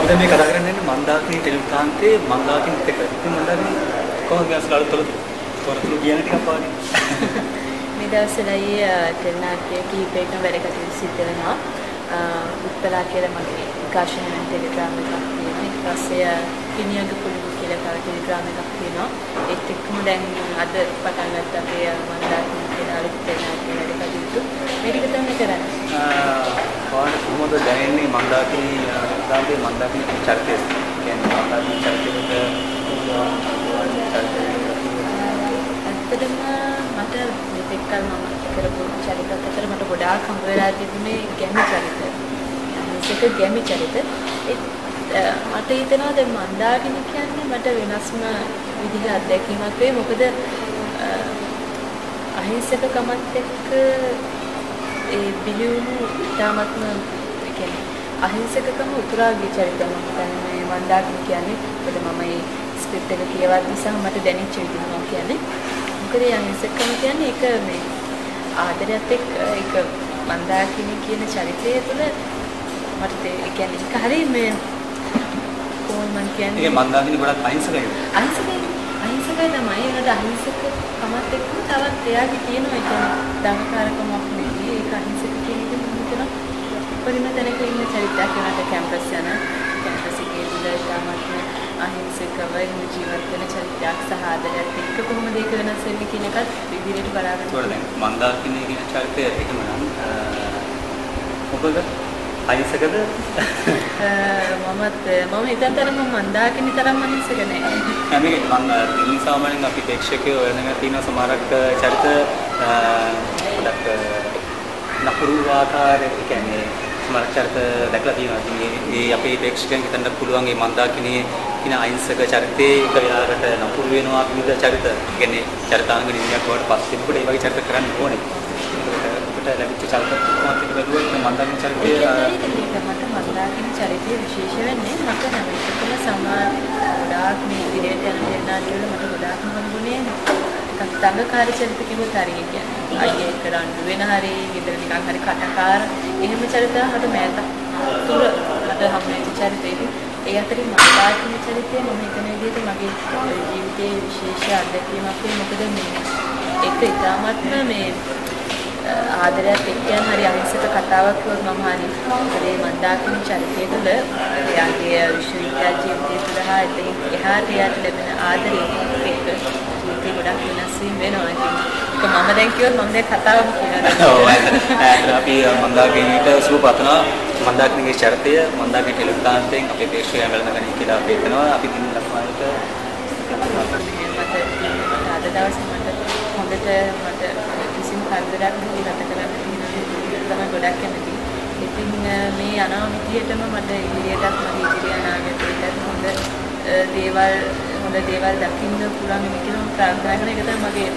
අපි දැන් මේ කතා කරන්නේ මන්දාකිණි ටෙලිකාන්තේ මන්දාකිණිත් එක්ක. ඉතින් මන්දාකිණි කොහොමද අසල තොරතුරු කියන ටිකක් පාඩි. මේ දවස්වලයි ටෙලිනාට්‍ය කීපයකම වැඩ කටයුතු සිද්ධ වෙනවා. උත්පලා කියලා මගේ විකාශන ටෙලිග්‍රෑම් එකක් තියෙනවා. ඊට පස්සේ කිනියග පුරුදු කියලා තව ටෙලිග්‍රෑම් එකක් තියෙනවා. ඒත් එක්කම දැන් අද පටන් ගත්ත අපේ මන්දාකිණි කියලා අලුත් ටෙලිනාට්‍ය වැඩ කටයුතු. මේ ටික තමයි කරන්නේ. කොහොමද දැනෙන්නේ මන්දාකිණි දාම්පේ මන්දාකිණි චරිතය? කියන්නේ මන්දාකිණි චරිතයකට ඇත්තටම මට මෙතෙක්කල් මම කරපු චරිතත් අතර මට ගොඩාක් හම්බ වෙලා තිබුණේ ගැමි චරිත. මේක ගැමි චරිත. මට හිතෙනවා දැන් මන්දාකිණි කියන්නේ මට වෙනස්ම විදිහේ අත්දැකීමක් වෙයි. මොකද අහිංසකකමත් එක්ක ඒ බිලිවුණු ඉතාමත්ම කියන්නේ අහිංසකකම උතුරාගේ චරිතයක් මම හිතන්නේ මන්දාකිණි කියන්නේ. මොකද මම මේ ස්ක්‍රිප්ට් එක කියවද්දි සහ මට දැනෙච්ච විදිහ මම කියන්නේ. මොකද අහිංසකකම කියන්නේ ඒක මේ ආදරයත් එක්ක ඒක මන්දාකිණි කියන චරිතය තුළ මට ඒ කියන්නේ ඒක හරිය මේ කොහොමද මම කියන්නේ ඒක මන්දාකිණි ගොඩක් අහිංසකයි. අහිංසකයි තමයි. ඒකට අහිංසකකමත් එක්ක තවත් එයාගේ තියෙන ඒ කියන්නේ දඟකාරකමක් නෙවෙයි. ඒක අහිංසක කියන එක මම හිතනවා පරිම තැනක ඉන්න චරිතයක් වෙනට කැම්පස් එකේ ඉඳලා තමත්ම අහිංසකව ජීවත් වෙන චරිතයක් සහ ආදරයක් එක්ක කොහොමද ඒක වෙනස් වෙන්නේ කියන එකත් ඉදිරියට බලාගෙන ඉන්නවා. මන්දාකිණි කියන චරිතය එකම නම් මොකද අහිංසකද? මම හිතන තරම මන්දාකිණි තරම් අහිංසක නෑ. මේක මම ඉතින් සාමාන්‍යයෙන් අපි ප්‍රේක්ෂකයෝ වෙනම තියෙන සමහරක් චරිත ගොඩක් නපුරු ආකාරයක කියන්නේ සමහර චරිත දැකලා තියෙනවා. ඉතින් මේ අපේ ප්‍රේක්ෂකයන් හිතන්න පුළුවන් මේ මන්දාකිණි කියන අහිංසක චරිතේ එක වෙලාවකට නපුරු වෙනවා විවිධ චරිත. කියන්නේ චරිතාංග නිර්ණයක් වලට පස්සේ මොකද මේ වගේ චරිත කරන්න ඕනේ. ඒකට ලැබිච්ච චරිත කොහොමද බැලුවොත් මන්දාකිණි චරිතය මට මන්දාකිණි චරිතය විශේෂ වෙන්නේ මට හැම එකකම සමාන ගොඩාක් මේ ඉදිරියට යන දෙන්නාට වල මට ගොඩාක් හම්බුනේ එකක් දඟකාර චරිත කිව්වොත් හරිය කියන්නේ අයියේ එක්ක රණ්ඩු වෙන හරි ගෙදර නිකන් හරි කටකාර එහෙම චරිත මට මෑත තුර මට හම්බෙච්ච චරිතෙදි ඒ අතරින් මන්දාකිණි චරිතය මම හිතන විදිහට මගේ ජීවිතයේ විශේෂ අත්දැකීමක් වෙයි. මොකද මේ ඒක ඉතාමත්ම මේ ආදරයක් එක්කයන් හරි අහිංසක කතාවක් කිව්වොත් මම හරි ඒ මන්දාකිණි චරිතය තුළ එයාගේ විශ්වවිද්‍යාල ජීවිතය තුළ හා එතනින් එහාට එයාට ලැබෙන ආදරය එක්ක ජීවිතේ ගොඩක් වෙනස් වීම වෙනවා. ඒක මම දැන් කිව්වොත් මම දැන් කතාවක් කියනවා. ඔව් අපි මන්දාකිණිට සුබ පතනවා. මන්දාකිණිගේ චරිතය මන්දාකිණි ටෙලිකාන්තෙන් අපේ ප්‍රේක්ෂකයන් බලනගනි කියලා අපි හිතනවා. අපි දින ලක්මාලට අද දවසේ මට හොඳට මට කිසිම කරදරයක් නැති ගත කරන්න තමයි ගොඩක් කැමති. ඉතින් මේ යනවා විදිහටම මට ඉදිරියටත් මගේ ඉදිරිය අනාගතයටත් හොඳ දේවල් දකින්න පුළුවන් කියලා ප්‍රාර්ථනා කරන එක තමයි මගේ